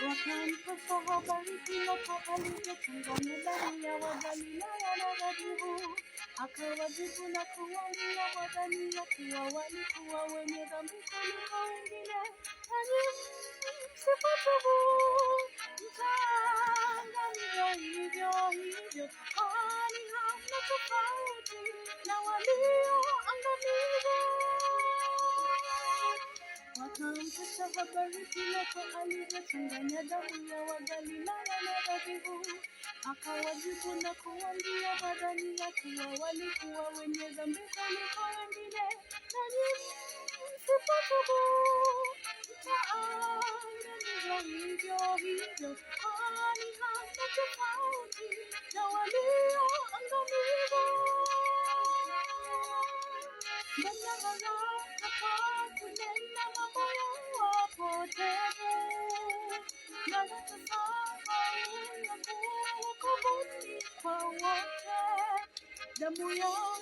Wakampasha habari kila alivyochanganya ndani ya Wagalilaya na dhabihu. Akawajibu na kuwaambia wadhania kuwa walikuwa wenye dhambi kuliko wengine, nanyi msipotubu mtaangamizwa hivyo hivyo, kwani hamna tofauti na walioangamizwa. Wakampasha habari Pilato alivyochanganya damu ya Wagalilaya na dhabihu. Akawajibu na kuwaambia wadhania kuwa walikuwa wenye dhambi kuliko wengine, nanyi msipotubu mtaangamizwa hivyo hivyo, kwani hamna tofauti na walioangamizwa. Kunena mabaya wapoteze, na watasahau ya kuwa wokovu kwa wote. Damu yao